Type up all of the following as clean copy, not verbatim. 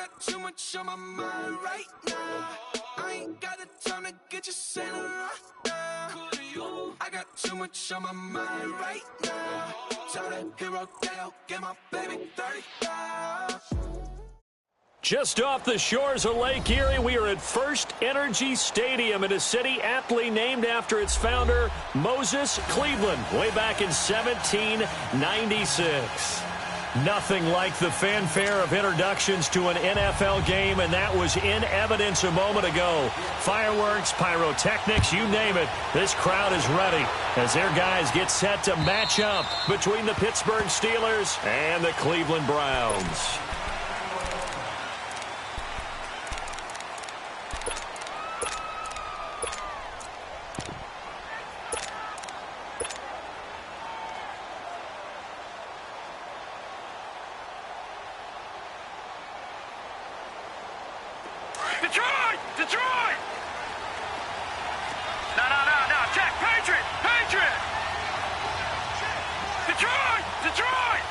got too much on my mind right now. I ain't got the time to get you sent right now. I got too much on my mind right now. Tell that hero that I'll get my baby 35. Just off the shores of Lake Erie, we are at First Energy Stadium in a city aptly named after its founder, Moses Cleveland, way back in 1796. Nothing like the fanfare of introductions to an NFL game, and that was in evidence a moment ago. Fireworks, pyrotechnics, you name it. This crowd is ready as their guys get set to match up between the Pittsburgh Steelers and the Cleveland Browns. Detroit! Detroit! No, Jack, Patriot! Detroit! Detroit!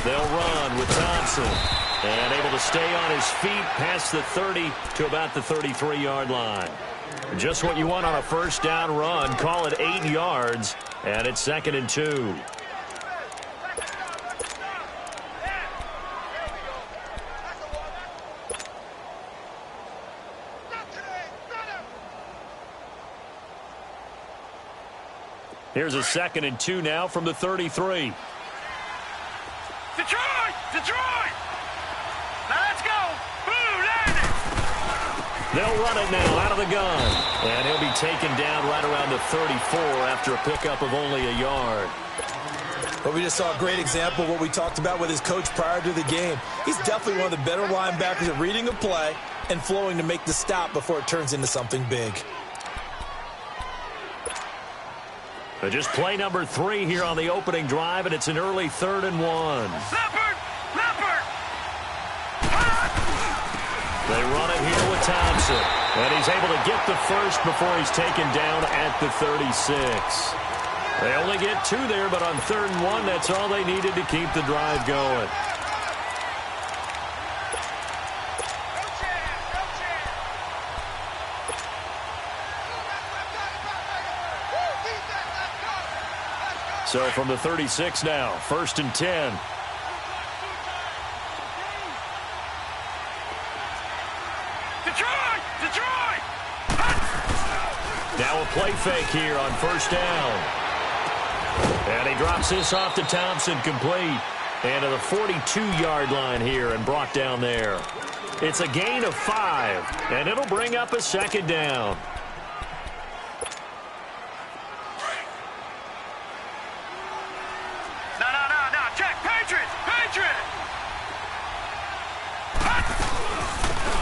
They'll run with Thompson. And able to stay on his feet past the 30 to about the 33-yard line. Just what you want on a first down run. Call it 8 yards. And it's 2nd and 2. Here's a 2nd and 2 now from the 33. Detroit! Detroit! Now let's go! Boo, landed! They'll run it now out of the gun. And he'll be taken down right around the 34 after a pickup of only a yard. But we just saw a great example of what we talked about with his coach prior to the game. He's definitely one of the better linebackers at reading a play and flowing to make the stop before it turns into something big. But just play number 3 here on the opening drive, and it's an early 3rd and 1. Leopard! Leopard! They run it here with Thompson. And he's able to get the first before he's taken down at the 36. They only get 2 there, but on 3rd and 1, that's all they needed to keep the drive going. So from the 36 now, 1st and 10. Detroit! Detroit! Now a play fake here on 1st down. And he drops this off to Thompson, complete. And to the 42-yard line here and brought down there. It's a gain of 5, and it'll bring up a 2nd down.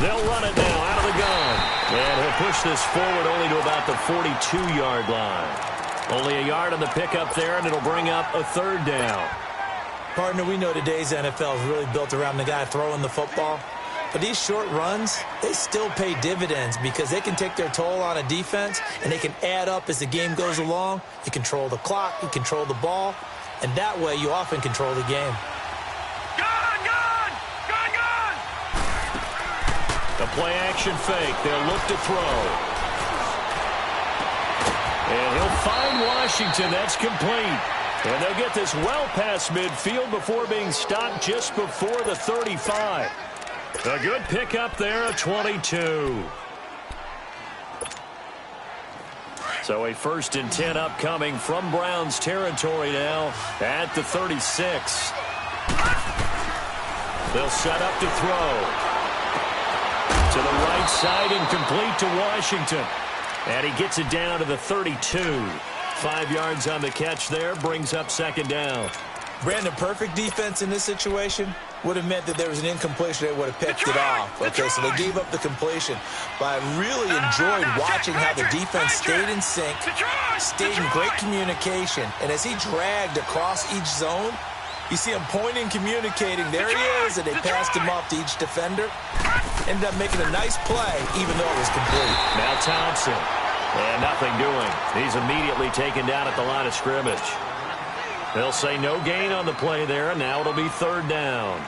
They'll run it now out of the gun. And he'll push this forward only to about the 42-yard line. Only a yard on the pickup there, and it'll bring up a 3rd down. Partner, we know today's NFL is really built around the guy throwing the football. But these short runs, they still pay dividends because they can take their toll on a defense, and they can add up as the game goes along. You control the clock, you control the ball, and that way you often control the game. A play-action fake. They'll look to throw. And he'll find Washington. That's complete. And they'll get this well past midfield before being stopped just before the 35. A good pickup there of 22. So a 1st and 10 upcoming from Browns territory now at the 36. They'll set up to throw. To the right side and complete to Washington. And he gets it down to the 32. 5 yards on the catch there, brings up 2nd down. Brandon, perfect defense in this situation would have meant that there was an incompletion. They would have picked it off. Okay, so they gave up the completion. But I really enjoyed watching how the defense stayed in sync, stayed in great communication. And as he dragged across each zone, you see him pointing, communicating. There he is, and they passed him off to each defender. Ended up making a nice play, even though it was complete. Now Thompson. And nothing doing. He's immediately taken down at the line of scrimmage. They'll say no gain on the play there, and now it'll be third down.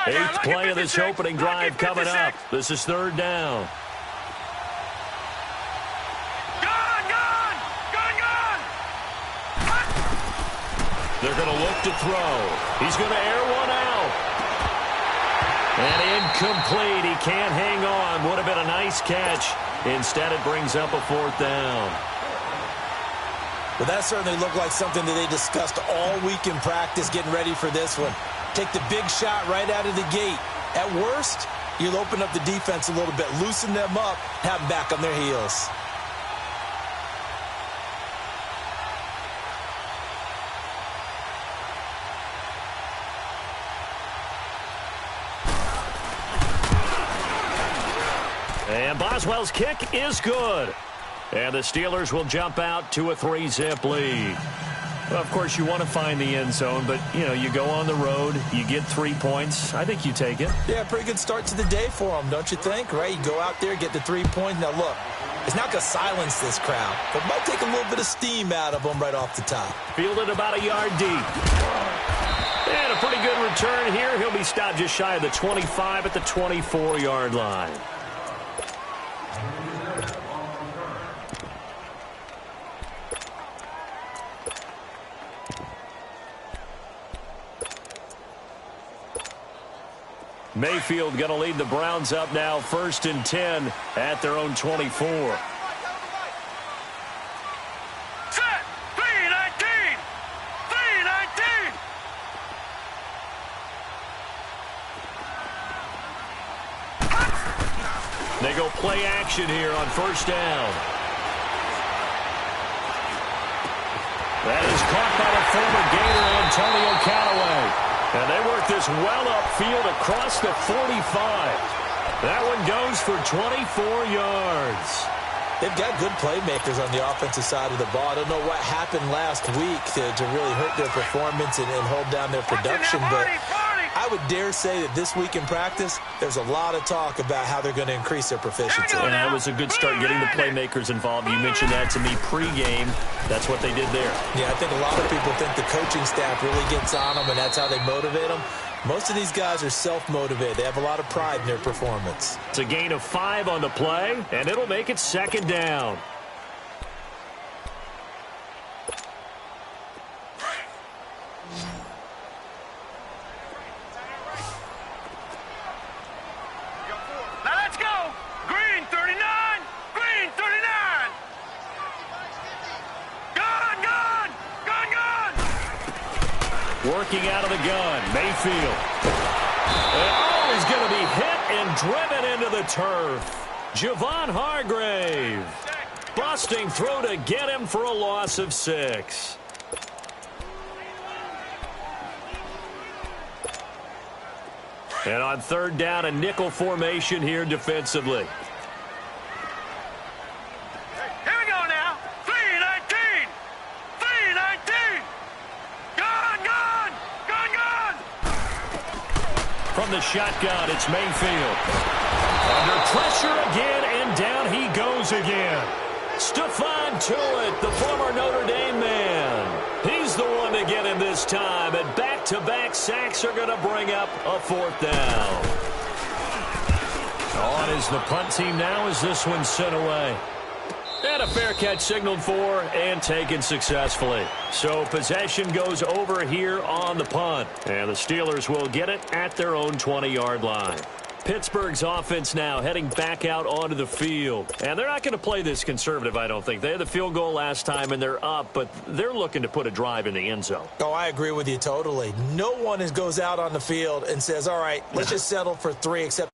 Eighth play of this opening drive coming up. This is third down. They're going to look to throw. He's going to air one out. And incomplete. He can't hang on. Would have been a nice catch. Instead, it brings up a fourth down. Well, that certainly looked like something that they discussed all week in practice getting ready for this one. Take the big shot right out of the gate. At worst, you'll open up the defense a little bit, loosen them up, have them back on their heels. And Boswell's kick is good. And the Steelers will jump out to a 3-zip lead. Well, of course, you want to find the end zone, but, you know, you go on the road, you get 3 points. I think you take it. Yeah, pretty good start to the day for them, don't you think? Right? You go out there, get the 3 points. Now, look, it's not going to silence this crowd, but it might take a little bit of steam out of them right off the top. Fielded about a yard deep. And a pretty good return here. He'll be stopped just shy of the 25 at the 24-yard line. Mayfield going to lead the Browns up now, 1st and 10 at their own 24. Set! 3-19! 3-19! They go play action here on 1st down. That is caught by the former Gator, Antonio Callaway. And they work this well upfield across the 45. That one goes for 24 yards. They've got good playmakers on the offensive side of the ball. I don't know what happened last week to really hurt their performance and hold down their production, but I would dare say that this week in practice, there's a lot of talk about how they're going to increase their proficiency. And that was a good start getting the playmakers involved. You mentioned that to me pregame. That's what they did there. Yeah, I think a lot of people think the coaching staff really gets on them, and that's how they motivate them. Most of these guys are self-motivated. They have a lot of pride in their performance. It's a gain of 5 on the play, and it'll make it 2nd down. Now let's go! Green 39! Green 39! Gun! Gun! Gun! Gun! Working out of the gun, Mayfield. And he's going to be hit and driven into the turf. Javon Hargrave. Busting through to get him for a loss of 6. And on 3rd down, a nickel formation here defensively. Here we go now! 3-19! 3-19! Gun! Gun! Gun! Gun! From the shotgun, it's Mayfield. Under pressure again, and down he goes again. Stephon Tuitt, the former Notre Dame man. He's the one to get him this time, and back-to-back sacks are going to bring up a 4th down. On is the punt team now as this one's sent away. And a fair catch signaled for and taken successfully. So possession goes over here on the punt, and the Steelers will get it at their own 20-yard line. Pittsburgh's offense now heading back out onto the field. And they're not going to play this conservative, I don't think. They had the field goal last time, and they're up, but they're looking to put a drive in the end zone. Oh, I agree with you totally. No one goes out on the field and says, all right, let's just settle for 3, except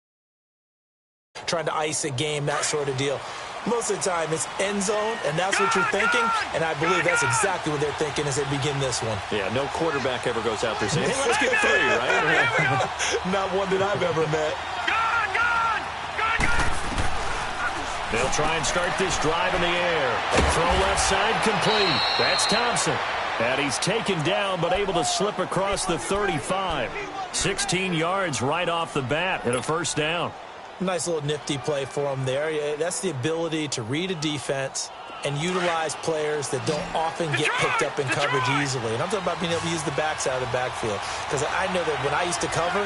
trying to ice a game, that sort of deal. Most of the time, it's end zone, and that's what you're thinking, and I believe that's exactly what they're thinking as they begin this one. Yeah, no quarterback ever goes out there saying, hey, let's get 3, right? Not one that I've ever met. They'll try and start this drive in the air. Throw left side complete. That's Thompson. And he's taken down, but able to slip across the 35. 16 yards right off the bat and a first down. Nice little nifty play for him there. Yeah, that's the ability to read a defense and utilize players that don't often get picked up in coverage easily. And I'm talking about being able to use the backside of the backfield. Because I know that when I used to cover,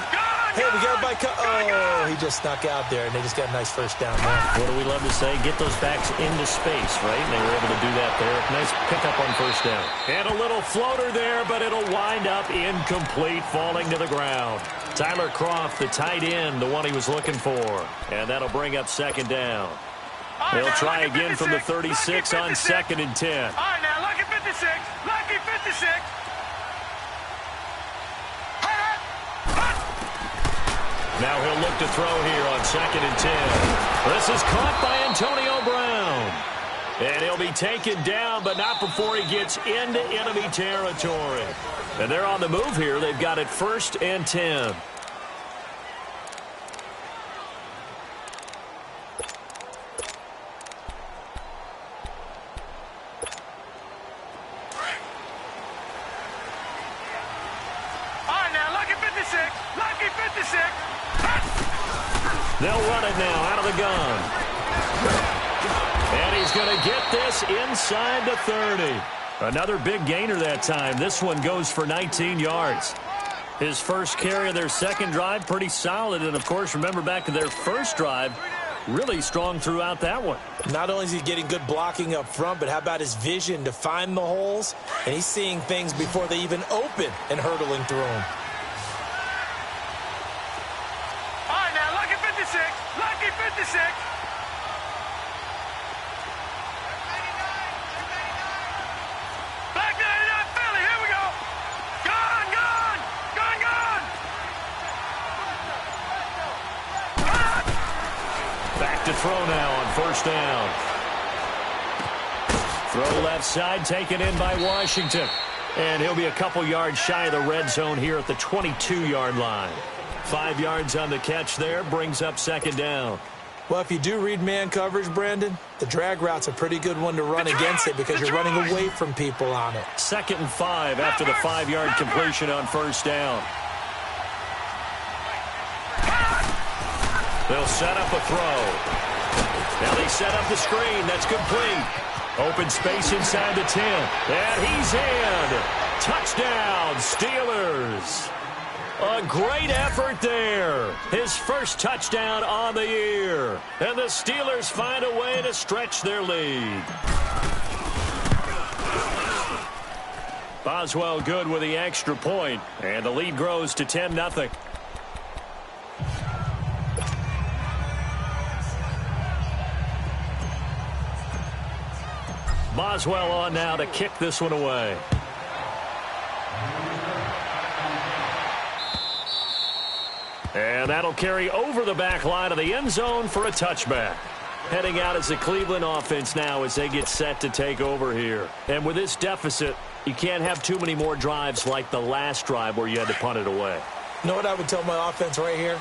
hey, we got by oh, he just snuck out there, and they just got a nice first down there. What do we love to say? Get those backs into space, right? And they were able to do that there. Nice pickup on first down. And a little floater there, but it'll wind up incomplete, falling to the ground. Tyler Croft, the tight end, the one he was looking for. And that'll bring up second down. They'll try again from the 36 on 2nd and 10. All right, now, lucky 56. Lucky 56. Now he'll look to throw here on 2nd and 10. This is caught by Antonio Brown. And he'll be taken down, but not before he gets into enemy territory. And they're on the move here. They've got it 1st and 10. They'll run it now out of the gun. And he's going to get this inside the 30. Another big gainer that time. This one goes for 19 yards. His first carry of their second drive, pretty solid. And, of course, remember back to their first drive, really strong throughout that one. Not only is he getting good blocking up front, but how about his vision to find the holes? And he's seeing things before they even open and hurdling through them. Lucky 56. Black 99 Philly, here we go. Gone. Back to throw now on first down. Throw left side, taken in by Washington. And he'll be a couple yards shy of the red zone here at the 22-yard line. 5 yards on the catch there, brings up second down. Well, if you do read man coverage, Brandon, the drag route's a pretty good one to run against it because you're running away from people on it. 2nd and 5 after the 5-yard completion on first down. They'll set up a throw. Now they set up the screen. That's complete. Open space inside the 10. And he's in. Touchdown, Steelers. A great effort there. His first touchdown on the year. And the Steelers find a way to stretch their lead. Boswell good with the extra point. And the lead grows to 10-0. Boswell on now to kick this one away. And that'll carry over the back line of the end zone for a touchback. Heading out as the Cleveland offense now as they get set to take over here. And with this deficit, you can't have too many more drives like the last drive where you had to punt it away. You know what I would tell my offense right here?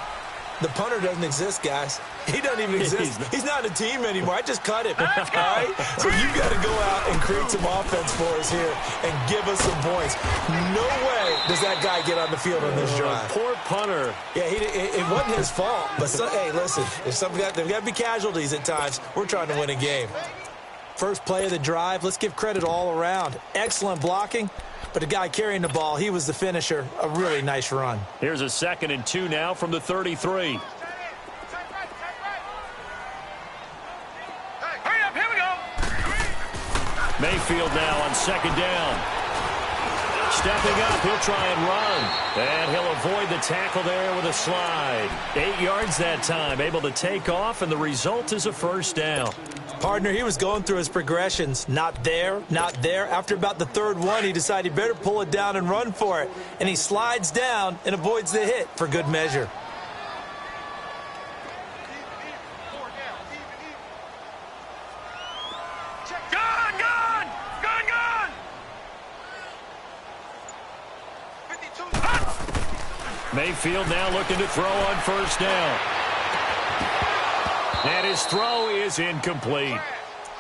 The punter doesn't exist, guys. He doesn't even exist. He's not a team anymore. I just cut him. All right? So you got to go out and create some offense for us here and give us some points. No way does that guy get on the field on this drive. Poor punter. Yeah, it wasn't his fault. But, hey, listen, there's got to be casualties at times. We're trying to win a game. First play of the drive, let's give credit all around. Excellent blocking. But the guy carrying the ball, he was the finisher. A really nice run. Here's a 2nd and 2 now from the 33. Hurry up, here we go. Mayfield now on 2nd down. Stepping up, he'll try and run. And he'll avoid the tackle there with a slide. 8 yards that time, able to take off, and the result is a first down. Partner, he was going through his progressions. Not there, not there. After about the third one, he decided he better pull it down and run for it. And he slides down and avoids the hit for good measure. Mayfield now looking to throw on first down. And his throw is incomplete.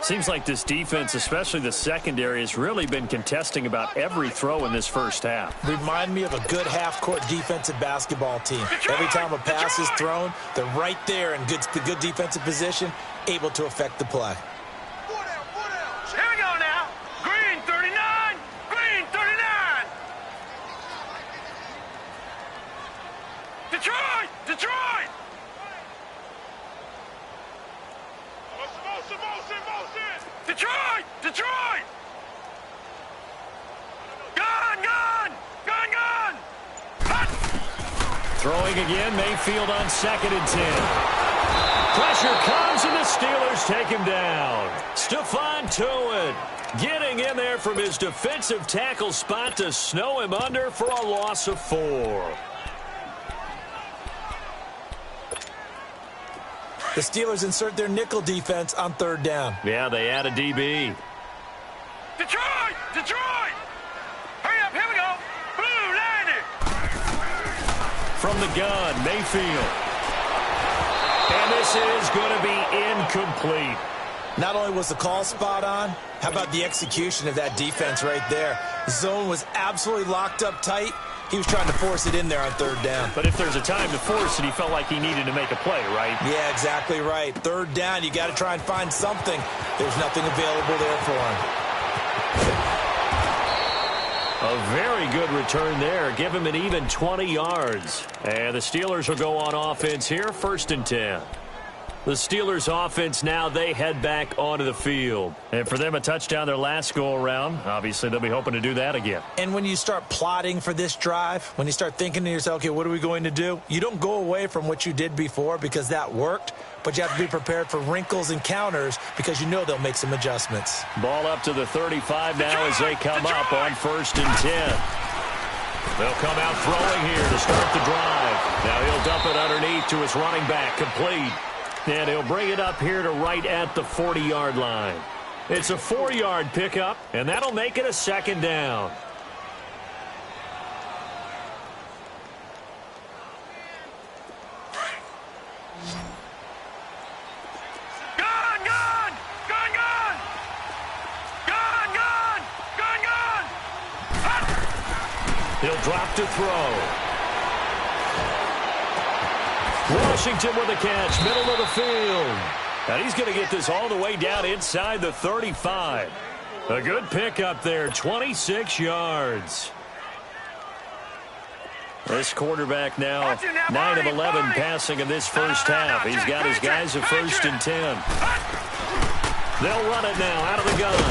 Seems like this defense, especially the secondary, has really been contesting about every throw in this first half. Remind me of a good half-court defensive basketball team. Every time a pass is thrown, they're right there in good defensive position, able to affect the play. Here we go now. Green 39. Green 39. Detroit. Detroit. Detroit. Detroit. Gun. Gun. Gun. Gun. Hut. Throwing again, Mayfield on 2nd and 10. Pressure comes, and the Steelers take him down. Stephon Tuitt getting in there from his defensive tackle spot to snow him under for a loss of 4. The Steelers insert their nickel defense on 3rd down. Yeah, they add a DB. Detroit. Detroit. Hurry up. Here we go. Blue landed. From the gun, Mayfield. And this is going to be incomplete. Not only was the call spot on, how about the execution of that defense right there? The zone was absolutely locked up tight. He was trying to force it in there on 3rd down. But if there's a time to force it, he felt like he needed to make a play, right? Yeah, exactly right. 3rd down, you got to try and find something. There's nothing available there for him. A very good return there. Give him an even 20 yards. And the Steelers will go on offense here, 1st and 10. The Steelers offense now, they head back onto the field. And for them, a touchdown their last go-around. Obviously, they'll be hoping to do that again. And when you start plotting for this drive, when you start thinking to yourself, okay, what are we going to do? You don't go away from what you did before because that worked, but you have to be prepared for wrinkles and counters because you know they'll make some adjustments. Ball up to the 35 now as they come up on 1st and 10. They'll come out throwing here to start the drive. Now he'll dump it underneath to his running back, complete. And he'll bring it up here to right at the 40-yard line. It's a 4-yard pickup, and that'll make it a 2nd down. Gun. Gun. Gun. Gun. Gun. Gun. Gun. Gun. Hut. He'll drop to throw. Washington with a catch, middle of the field. And he's going to get this all the way down inside the 35. A good pickup there, 26 yards. This quarterback now 9 of 11 passing in this first half. He's got his guys at 1st and 10. They'll run it now out of the gun.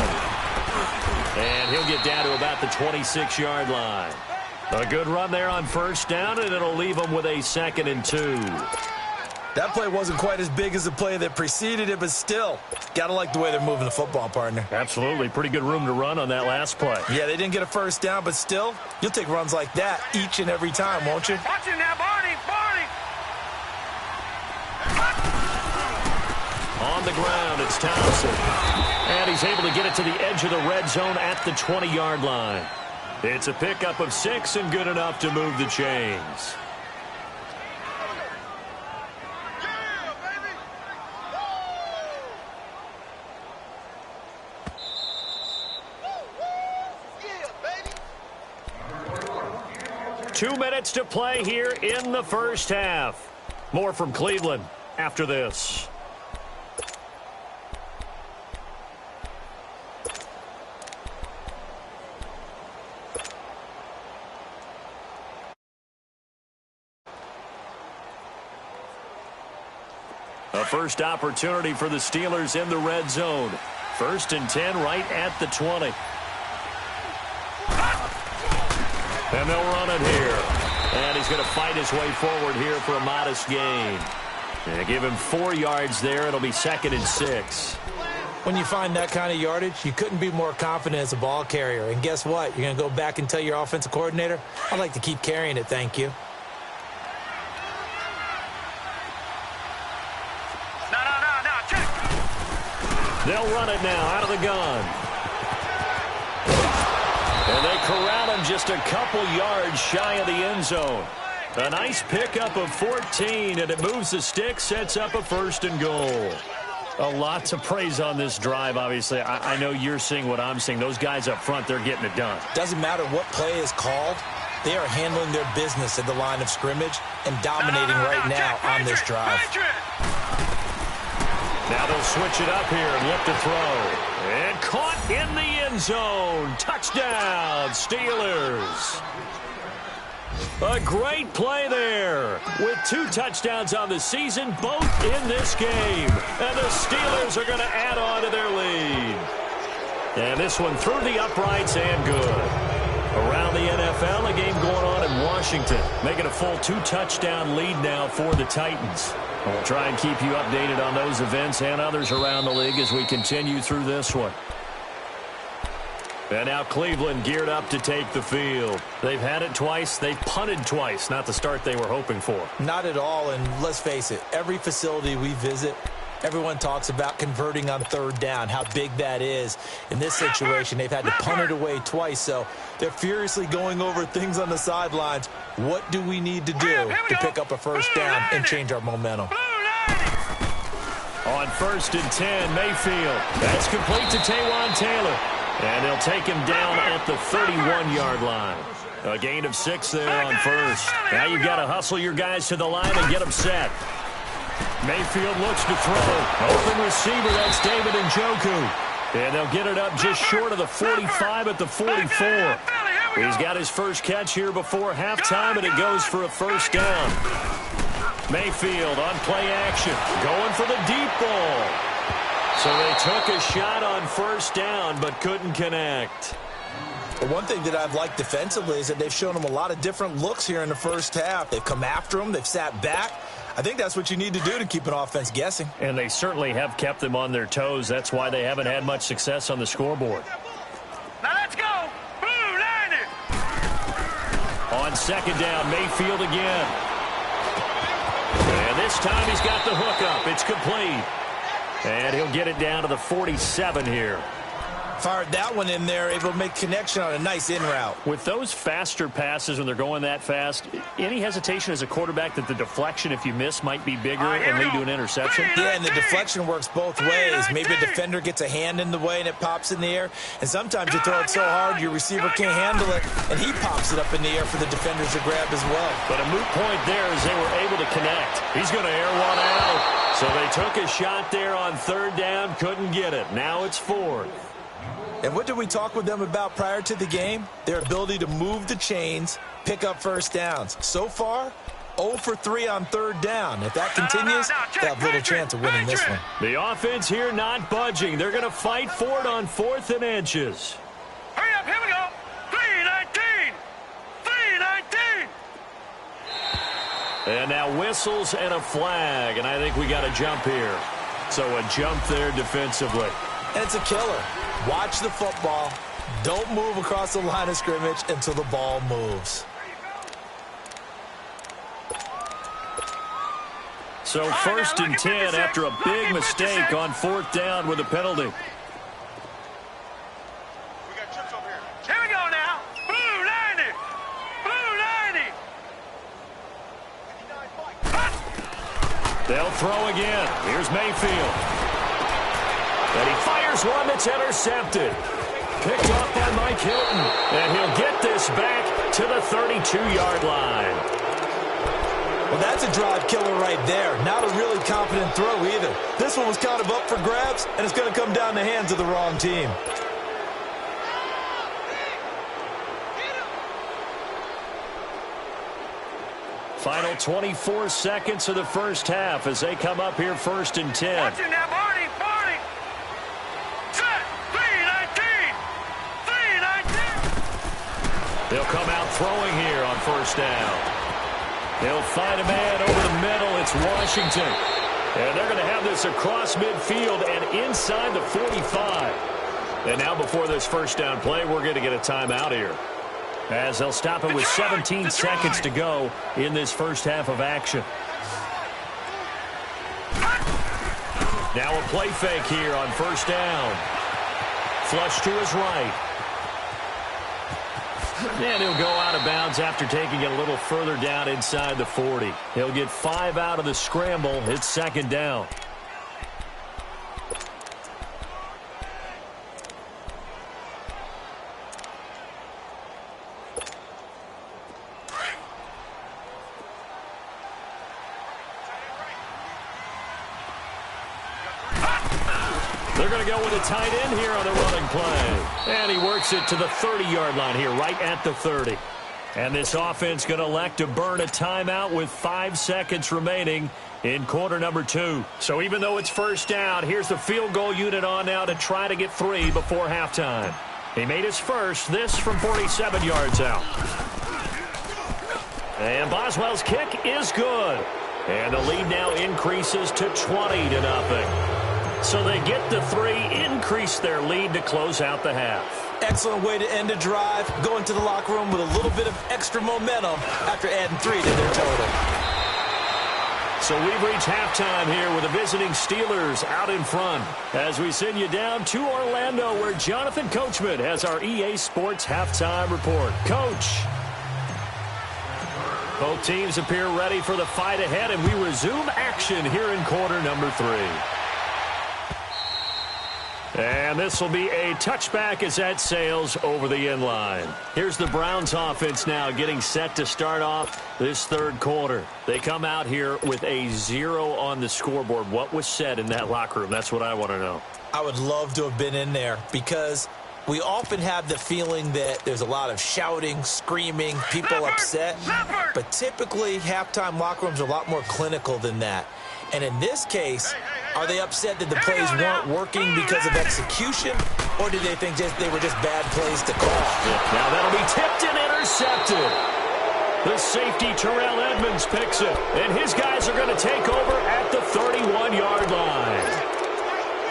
And he'll get down to about the 26-yard line. A good run there on 1st down, and it'll leave them with a 2nd and 2. That play wasn't quite as big as the play that preceded it, but still, got to like the way they're moving the football, partner. Absolutely. Pretty good room to run on that last play. Yeah, they didn't get a 1st down, but still, you'll take runs like that each and every time, won't you? Watch him now, Barney. Barney. On the ground, it's Thompson. And he's able to get it to the edge of the red zone at the 20-yard line. It's a pickup of 6 and good enough to move the chains. Yeah, 2 minutes to play here in the first half. More from Cleveland after this. A first opportunity for the Steelers in the red zone. 1st and 10 right at the 20. And they'll run it here. And he's going to fight his way forward here for a modest gain. And give him 4 yards there. It'll be 2nd and 6. When you find that kind of yardage, you couldn't be more confident as a ball carrier. And guess what? You're going to go back and tell your offensive coordinator, I'd like to keep carrying it, thank you. They'll run it now out of the gun. And they corral him just a couple yards shy of the end zone. A nice pickup of 14, and it moves the stick, sets up a 1st and goal. A lot to praise on this drive, obviously. I know you're seeing what I'm seeing. Those guys up front, they're getting it done. Doesn't matter what play is called. They are handling their business at the line of scrimmage and dominating right now on this drive. Now they'll switch it up here and look to throw. And caught in the end zone. Touchdown, Steelers. A great play there. With 2 touchdowns on the season, both in this game. And the Steelers are going to add on to their lead. And this one through the uprights and good. Around the NFL, a game going on in Washington, making a full 2-touchdown lead now for the Titans. We'll try and keep you updated on those events and others around the league as we continue through this one. And now Cleveland geared up to take the field. They've had it twice. They've punted twice. Not the start they were hoping for. Not at all, and let's face it, every facility we visit, everyone talks about converting on 3rd down, how big that is. In this situation, they've had to punt it away twice, so they're furiously going over things on the sidelines. What do we need to do to pick up a 1st down and change our momentum? On 1st and 10, Mayfield. That's complete to Taywan Taylor. And they'll take him down at the 31-yard line. A gain of 6 there on 1st. Now you've got to hustle your guys to the line and get them set. Mayfield looks to throw. Open receiver, that's David Njoku. And they'll get it up just short of the 45 at the 44. He's got his first catch here before halftime, and it goes for a 1st down. Mayfield on play action, going for the deep ball. So they took a shot on 1st down, but couldn't connect. But one thing that I've liked defensively is that they've shown them a lot of different looks here in the 1st half. They've come after them. They've sat back. I think that's what you need to do to keep an offense guessing. And they certainly have kept them on their toes. That's why they haven't had much success on the scoreboard. Now let's go. Blue Niner. On 2nd down, Mayfield again. And this time he's got the hook up. It's complete. And he'll get it down to the 47 here. Fired that one in there, able to make connection on a nice in route. With those faster passes when they're going that fast, any hesitation as a quarterback that the deflection, if you miss, might be bigger and lead to an interception? Yeah, and the deflection works both ways. Maybe a defender gets a hand in the way and it pops in the air. And sometimes you throw it so hard your receiver can't handle it, and he pops it up in the air for the defenders to grab as well. But a moot point there as they were able to connect. He's going to air one out. So they took a shot there on 3rd down, couldn't get it. Now it's 4th. And what did we talk with them about prior to the game? Their ability to move the chains, pick up 1st downs. So far, 0 for 3 on 3rd down. If that continues, they'll have little chance of winning this one. The offense here not budging. They're going to fight for it on 4th and inches. Hurry up, here we go. 3-19. 3-19. And now whistles and a flag, and I think we got a jump here. So a jump there defensively. And it's a killer. Watch the football. Don't move across the line of scrimmage until the ball moves. So 1st and 10 after a big mistake on 4th down with a penalty. We got chips over here. Here we go now. Blue 90. Blue 90. They'll throw again. Here's Mayfield. And he fires one that's intercepted. Picked off by Mike Hilton. And he'll get this back to the 32-yard line. Well, that's a drive killer right there. Not a really confident throw either. This one was kind of up for grabs, and it's going to come down the hands of the wrong team. Final 24 seconds of the 1st half as they come up here 1st and 10. Watch it now, Barney. Set. 3-19. 3-19. They'll come out throwing here on 1st down. They'll find a man over the middle. It's Washington. And they're going to have this across midfield and inside the 45. And now before this 1st down play, we're going to get a timeout here, as they'll stop it with 17 seconds to go in this 1st half of action. Now a play fake here on 1st down. Flush to his right. And he'll go out of bounds after taking it a little further down inside the 40. He'll get 5 out of the scramble. It's 2nd down. They're going to go with a tight end here on the running play. And he works it to the 30-yard line here, right at the 30. And this offense going to elect to burn a timeout with 5 seconds remaining in quarter number 2. So even though it's first down, here's the field goal unit on now to try to get 3 before halftime. He made his first, this from 47 yards out. And Boswell's kick is good. And the lead now increases to 20-0. So they get the 3, increase their lead to close out the half. Excellent way to end a drive. Go into the locker room with a little bit of extra momentum after adding 3 to their total. So we've reached halftime here with the visiting Steelers out in front as we send you down to Orlando where Jonathan Coachman has our EA Sports halftime report. Coach. Both teams appear ready for the fight ahead, and we resume action here in quarter number 3. And this will be a touchback as that sails over the end line. Here's the Browns offense now getting set to start off this third quarter. They come out here with a 0 on the scoreboard. What was said in that locker room? That's what I want to know. I would love to have been in there because we often have the feeling that there's a lot of shouting, screaming, people upset. But typically, halftime locker rooms are a lot more clinical than that. And in this case, are they upset that the plays weren't working because of execution, or did they think they were just bad plays to call? Now that'll be tipped and intercepted. The safety, Terrell Edmonds, picks it, and his guys are going to take over at the 31-yard line.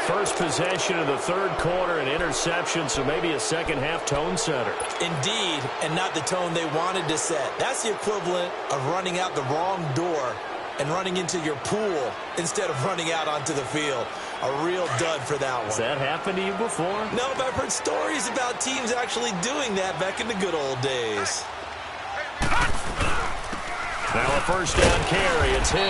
First possession of the third quarter, an interception, so maybe a second-half tone setter. Indeed, and not the tone they wanted to set. That's the equivalent of running out the wrong door and running into your pool instead of running out onto the field. A real dud for that one. Has that happened to you before? No, but I've heard stories about teams actually doing that back in the good old days. Now a first down carry. It's Hill.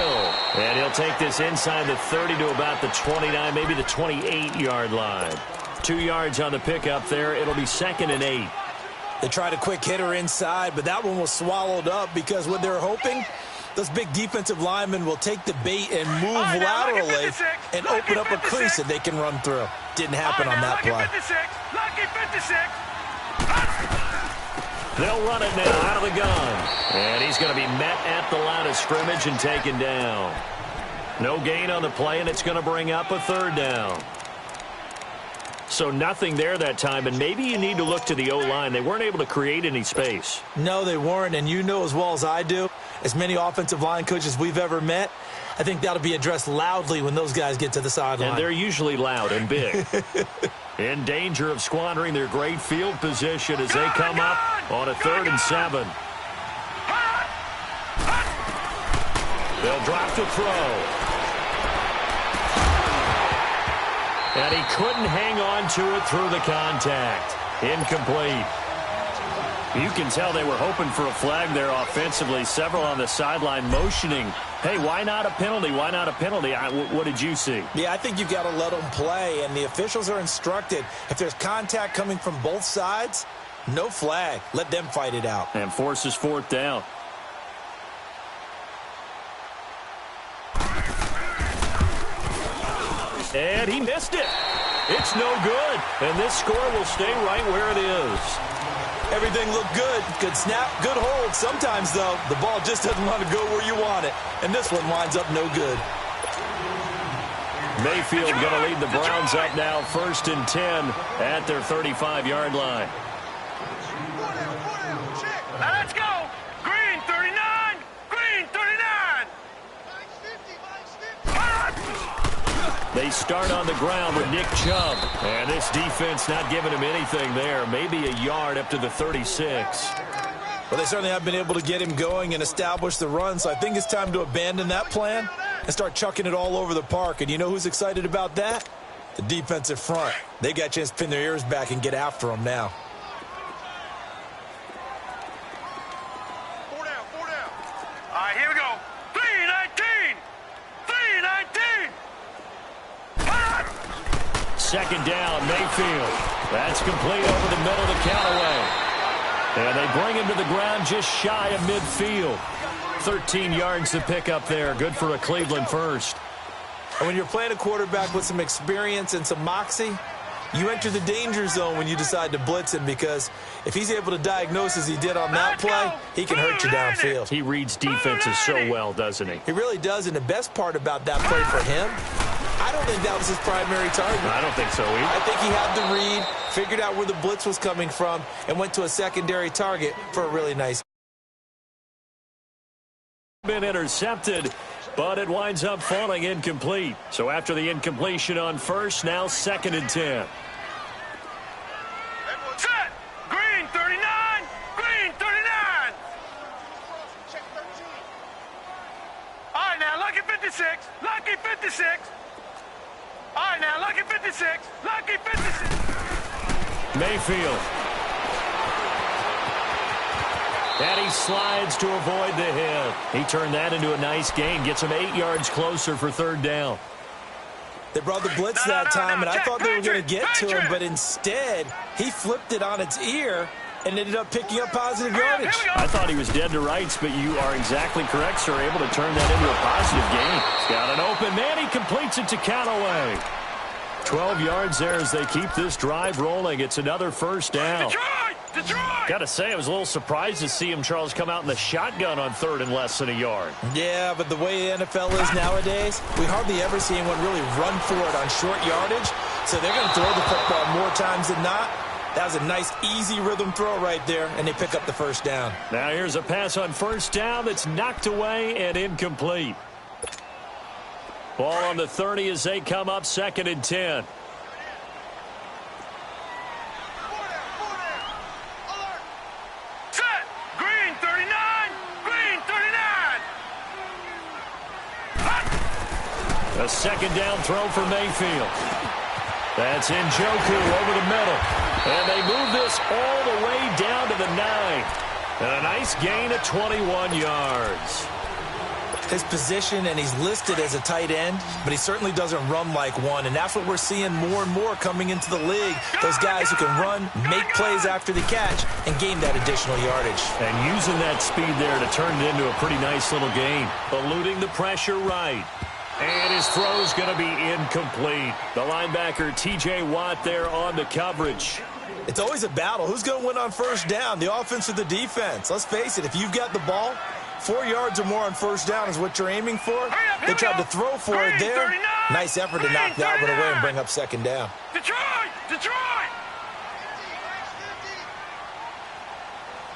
And he'll take this inside the 30 to about the 29, maybe the 28-yard line. 2 yards on the pickup there. It'll be 2nd and 8. They tried a quick hitter inside, but that one was swallowed up because what they're hoping, those big defensive linemen will take the bait and move laterally and open up a crease that they can run through. Didn't happen on that play. They'll run it now out of the gun. And he's going to be met at the line of scrimmage and taken down. No gain on the play, and it's going to bring up a 3rd down. So nothing there that time, and maybe you need to look to the O-line. They weren't able to create any space. No, they weren't, and you know as well as I do, as many offensive line coaches we've ever met, I think that'll be addressed loudly when those guys get to the sideline. And they're usually loud and big. In danger of squandering their great field position as they come up on a 3rd and 7. They'll drop to throw. And he couldn't hang on to it through the contact. Incomplete. You can tell they were hoping for a flag there offensively. Several on the sideline motioning. Hey, why not a penalty? Why not a penalty? What did you see? Yeah, I think you've got to let them play, and the officials are instructed. If there's contact coming from both sides, no flag. Let them fight it out. And forces 4th down. And he missed it. It's no good. And this score will stay right where it is. Everything looked good. Good snap, good hold. Sometimes, though, the ball just doesn't want to go where you want it. And this one winds up no good. Mayfield going to lead the Browns up now 1st and 10 at their 35-yard line. Let's go. Green 39. Green 39. They start on the ground with Nick Chubb. And this defense not giving him anything there. Maybe a yard up to the 36. Well, they certainly have been able to get him going and establish the run, so I think it's time to abandon that plan and start chucking it all over the park. And you know who's excited about that? The defensive front. They got a chance to pin their ears back and get after him now. 4 down, 4 down. All right, here we go. 3-19. 3-19. 2nd down, Mayfield. That's complete over the middle to Callaway. And they bring him to the ground just shy of midfield. 13 yards to pick up there. Good for a Cleveland first. And when you're playing a quarterback with some experience and some moxie, you enter the danger zone when you decide to blitz him, because if he's able to diagnose as he did on that play, he can hurt you downfield. He reads defenses so well, doesn't he? He really does, and the best part about that play for him, I don't think that was his primary target. I don't think so either. I think he had the read, figured out where the blitz was coming from, and went to a secondary target for a really nice. Been intercepted, but it winds up falling incomplete. So after the incompletion on first, now 2nd and 10. Set! Green 39! Green 39! All right, now, lucky 56. Lucky 56. All right, now, lucky 56. Lucky 56. Mayfield. And he slides to avoid the hit. He turned that into a nice gain. Gets him 8 yards closer for 3rd down. They brought the blitz that time, and I thought they were going to get to him, but instead, he flipped it on its ear and ended up picking up positive yardage. I thought he was dead to rights, but you are exactly correct, sir. Able to turn that into a positive gain. He's got an open man. He completes it to Callaway. 12 yards there as they keep this drive rolling. It's another 1st down. Got to say, I was a little surprised to see him, Charles, come out in the shotgun on 3rd and less than a yard. Yeah, but the way the NFL is nowadays, we hardly ever see anyone really run for it on short yardage. So they're going to throw the football more times than not. That was a nice, easy rhythm throw right there, and they pick up the 1st down. Now here's a pass on 1st down that's knocked away and incomplete. Ball on the 30 as they come up 2nd and 10. A 2nd down throw for Mayfield. That's Njoku over the middle. And they move this all the way down to the 9. And a nice gain of 21 yards. His position, and he's listed as a tight end, but he certainly doesn't run like one, and that's what we're seeing more and more coming into the league. Those guys who can run, make plays after the catch, and gain that additional yardage. And using that speed there to turn it into a pretty nice little gain. Eluding the pressure right. And his throw's going to be incomplete. The linebacker, T.J. Watt, there on the coverage. It's always a battle. Who's going to win on 1st down, the offense or the defense? Let's face it, if you've got the ball, 4 yards or more on 1st down is what you're aiming for. They tried to throw for it there. Nice effort to knock that one away and bring up 2nd down. Detroit! Detroit!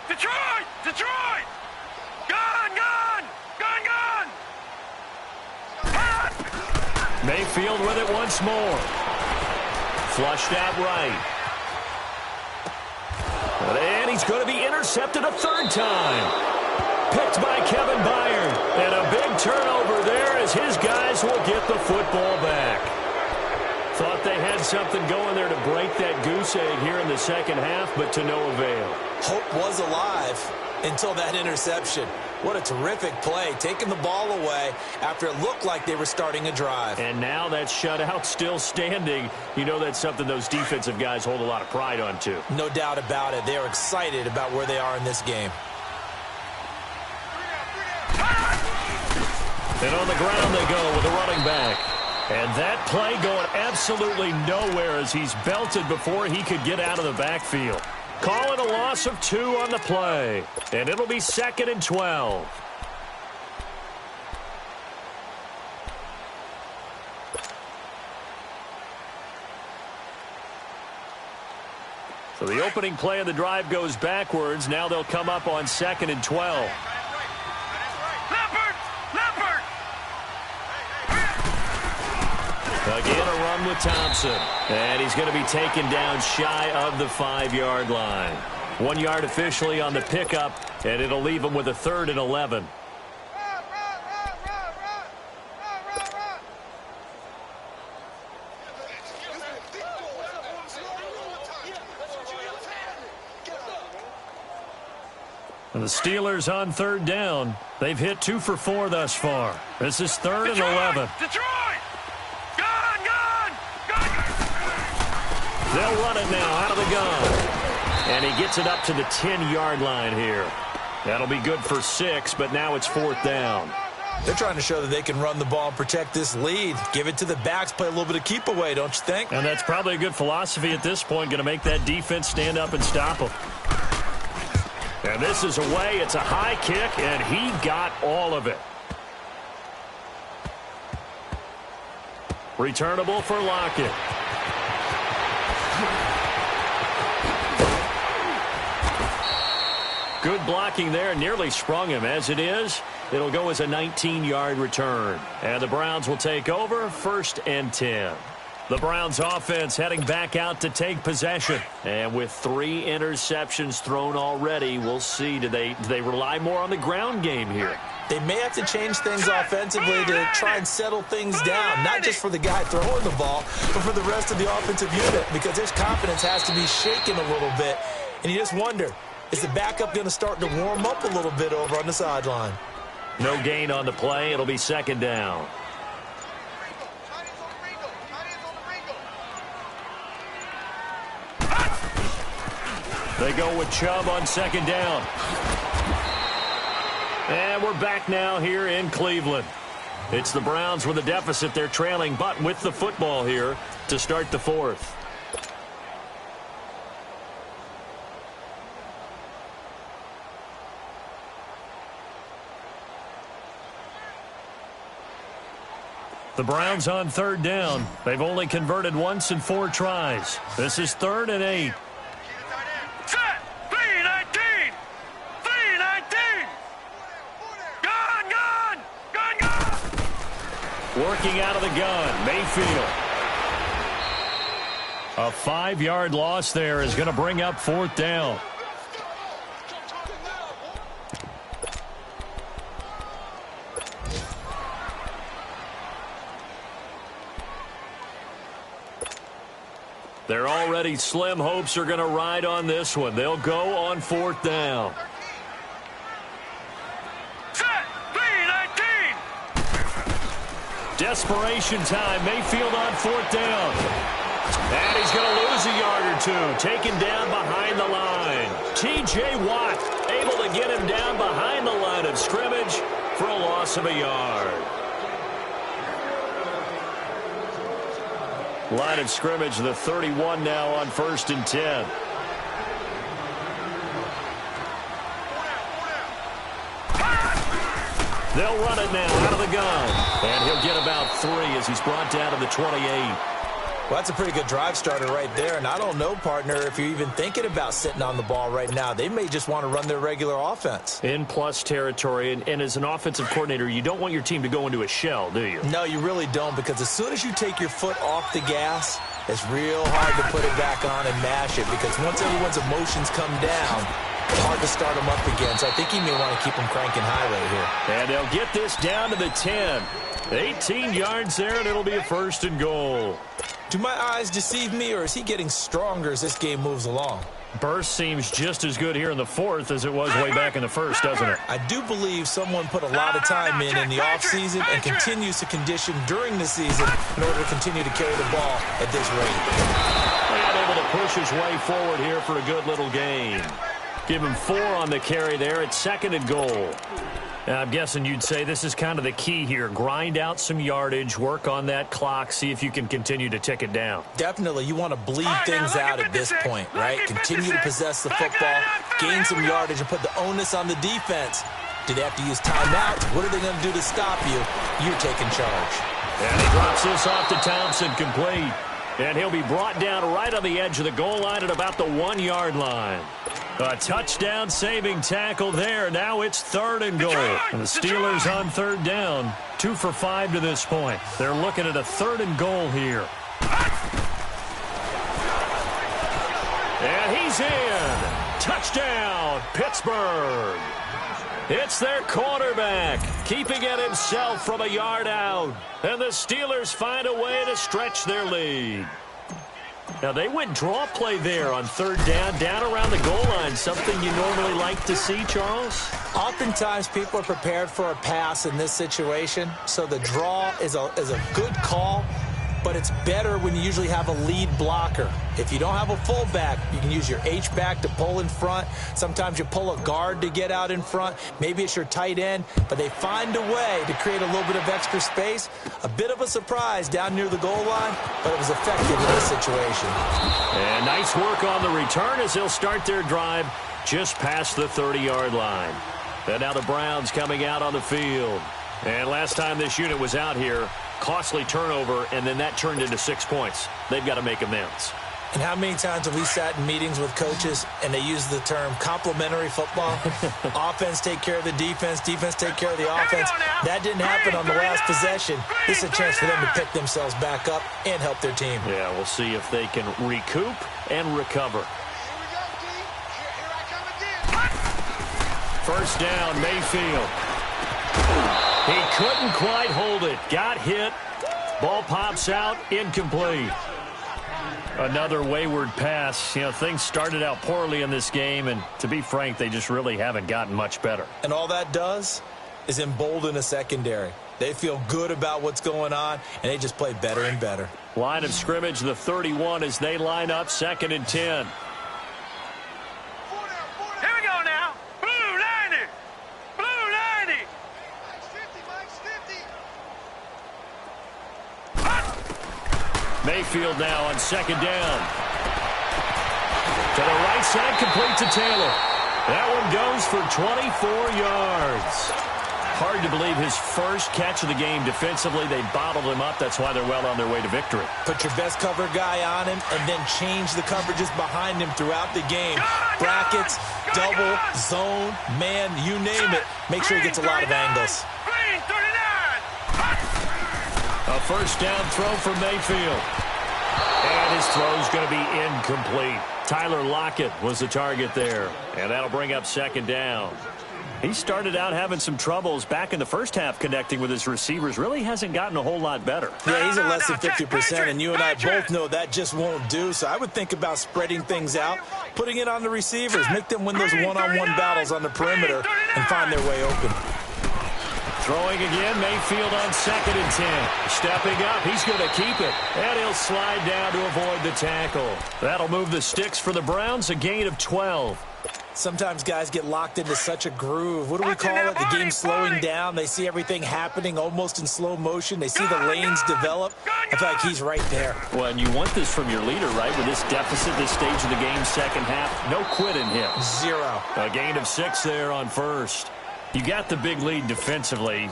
Detroit! Detroit! Gun! Gun! Gun! Gun! Mayfield with it once more. Flushed out right. And he's going to be intercepted a 3rd time. Picked by Kevin Byard. And a big turnover there as his guys will get the football back. Thought they had something going there to break that goose egg here in the 2nd half, but to no avail. Hope was alive until that interception. What a terrific play, taking the ball away after it looked like they were starting a drive. And now that shutout still standing. You know that's something those defensive guys hold a lot of pride on, too. No doubt about it. They are excited about where they are in this game. And on the ground they go with a running back. And that play going absolutely nowhere as he's belted before he could get out of the backfield. Call it a loss of 2 on the play. And it'll be 2nd and 12. So the opening play of the drive goes backwards. Now they'll come up on 2nd and 12. Again, a run with Thompson. And he's going to be taken down shy of the 5-yard line. 1 yard officially on the pickup, and it'll leave him with a 3rd and 11. And the Steelers on 3rd down. They've hit 2 for 4 thus far. This is 3rd and 11. Detroit! Gun! Gun! Gun! They'll run it now out of the gun. And he gets it up to the 10-yard line here. That'll be good for 6, but now it's 4th down. They're trying to show that they can run the ball and protect this lead. Give it to the backs, play a little bit of keep away, don't you think? And that's probably a good philosophy at this point, going to make that defense stand up and stop them. And this is away. It's a high kick, and he got all of it. Returnable for Lockett. Good blocking there, nearly sprung him. As it is, it'll go as a 19-yard return. And the Browns will take over, 1st and 10. The Browns offense heading back out to take possession. And with 3 interceptions thrown already, we'll see. Do they rely more on the ground game here? They may have to change things offensively to try and settle things down, not just for the guy throwing the ball, but for the rest of the offensive unit, because his confidence has to be shaken a little bit. And you just wonder, is the backup going to start to warm up a little bit over on the sideline? No gain on the play. It'll be 2nd down. They go with Chubb on 2nd down. And we're back now here in Cleveland. It's the Browns with a deficit. They're trailing, but with the football here to start the 4th. The Browns on 3rd down. They've only converted once in 4 tries. This is 3rd and 8. Set! 3-19! 3-19! Gun! Working out of the gun, Mayfield. A 5-yard loss there is going to bring up 4th down. They're already slim hopes are going to ride on this one. They'll go on 4th down. Set! 3-19! Desperation time. Mayfield on 4th down. And he's going to lose a yard or 2. Taken down behind the line. T.J. Watt able to get him down behind the line of scrimmage for a loss of a yard. Line of scrimmage, the 31 now on 1st and 10. They'll run it now out of the gun. And he'll get about 3 as he's brought down to the 28. Well, that's a pretty good drive starter right there. And I don't know, partner, if you're even thinking about sitting on the ball right now. They may just want to run their regular offense. In plus territory. And as an offensive coordinator, you don't want your team to go into a shell, do you? No, you really don't, because as soon as you take your foot off the gas, it's real hard to put it back on and mash it, because once everyone's emotions come down, it's hard to start them up again. So I think he may want to keep them cranking high right here. And they'll get this down to the 10. 18 yards there, and it'll be a 1st and goal. Do my eyes deceive me, or is he getting stronger as this game moves along? Burst seems just as good here in the 4th as it was way back in the 1st, doesn't it? I do believe someone put a lot of time in the offseason and continues to condition during the season in order to continue to carry the ball at this rate. And able to push his way forward here for a good little gain. Give him 4 on the carry there at 2nd and goal. I'm guessing you'd say this is kind of the key here. Grind out some yardage, work on that clock, see if you can continue to tick it down. Definitely. You want to bleed things out at this point, right? Continue to possess the football, gain some yardage, and put the onus on the defense. Do they have to use timeouts? What are they going to do to stop you? You're taking charge. And he drops this off to Thompson, complete. And he'll be brought down right on the edge of the goal line at about the 1-yard line. A touchdown-saving tackle there. Now it's 3rd and goal. And the Steelers on 3rd down. 2 for 5 to this point. They're looking at a 3rd and goal here. And he's in. Touchdown, Pittsburgh. It's their quarterback, keeping it himself from a yard out. And the Steelers find a way to stretch their lead. Now, they went draw play there on 3rd down around the goal line. Something you normally like to see, Charles? Oftentimes, people are prepared for a pass in this situation, so the draw is a good call. but it's better when you usually have a lead blocker. If you don't have a fullback, you can use your H-back to pull in front. Sometimes you pull a guard to get out in front. Maybe it's your tight end, but they find a way to create a little bit of extra space. A bit of a surprise down near the goal line, but it was effective in this situation. And nice work on the return as they'll start their drive just past the 30-yard line. And now the Browns coming out on the field. And last time this unit was out here, costly turnover, and then that turned into 6 points. They've got to make amends. And how many times have we sat in meetings with coaches and they use the term complementary football? Offense take care of the defense, defense take care of the offense. That didn't happen on the last possession. This is a chance for them to pick themselves back up and help their team. Yeah, we'll see if they can recoup and recover. First down, Mayfield. He couldn't quite hold it. Got hit. Ball pops out, incomplete. Another wayward pass. You know, things started out poorly in this game, and to be frank, they just really haven't gotten much better. And all that does is embolden a secondary. They feel good about what's going on, and they just play better and better. Line of scrimmage, the 31, as they line up 2nd and 10. Here we go now. Blue 90. Blue 90. Mayfield now on 2nd down. To the right side, complete to Taylor. That one goes for 24 yards. Hard to believe his first catch of the game defensively. They bottled him up. That's why they're well on their way to victory. Put your best cover guy on him and then change the coverages behind him throughout the game. Brackets, double, zone, man, you name it. Make sure he gets a lot of angles. A first down throw for Mayfield. And his throw's going to be incomplete. Tyler Lockett was the target there. And that'll bring up 2nd down. He started out having some troubles back in the first half connecting with his receivers. Really hasn't gotten a whole lot better. Yeah, he's at less than 50%, and you and I both know that just won't do. So I would think about spreading things out, putting it on the receivers, make them win those one-on-one battles on the perimeter, and find their way open. Throwing again, Mayfield on 2nd and 10. Stepping up, he's going to keep it. And he'll slide down to avoid the tackle. That'll move the sticks for the Browns, a gain of 12. Sometimes guys get locked into such a groove. What do we call it? The game's slowing down. They see everything happening almost in slow motion. They see the lanes develop. I feel like he's right there. Well, and you want this from your leader, right? With this deficit, this stage of the game, second half, no quit in him. 0. A gain of 6 there on first. You got the big lead defensively,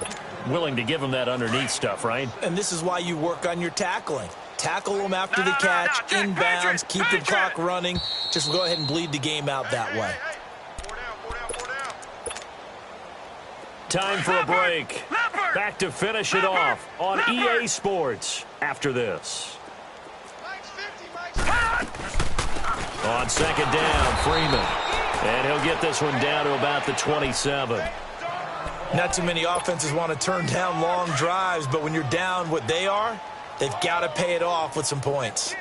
willing to give him that underneath stuff, right? And this is why you work on your tackling. Tackle them after the catch, inbounds, keep the clock running. Just go ahead and bleed the game out that way. Time for a break. Back to finish it off on EA Sports after this. On 2nd down, Freeman. And he'll get this one down to about the 27. Not too many offenses want to turn down long drives, but when you're down what they are, they've got to pay it off with some points.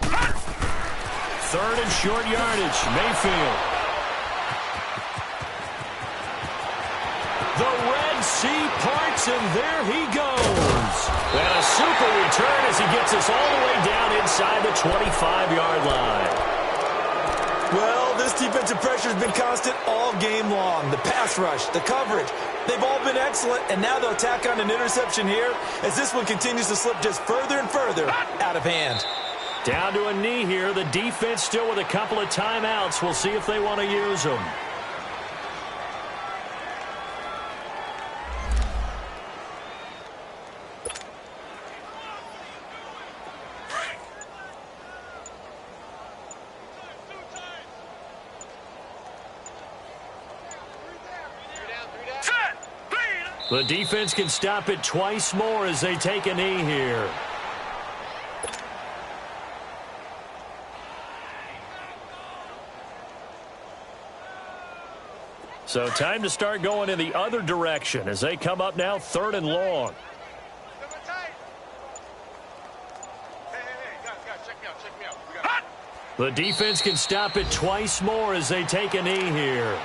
3rd and short yardage, Mayfield. The Red Sea parts, and there he goes. And a super return as he gets us all the way down inside the 25-yard line. Well, this defensive pressure has been constant all game long. The pass rush, the coverage, they've all been excellent, and now they'll tack on an interception here as this one continues to slip just further and further out of hand. Down to a knee here. The defense still with a couple of timeouts. We'll see if they want to use them. The defense can stop it twice more as they take a knee here. So time to start going in the other direction as they come up now 3rd and long. The defense can stop it twice more as they take a knee here.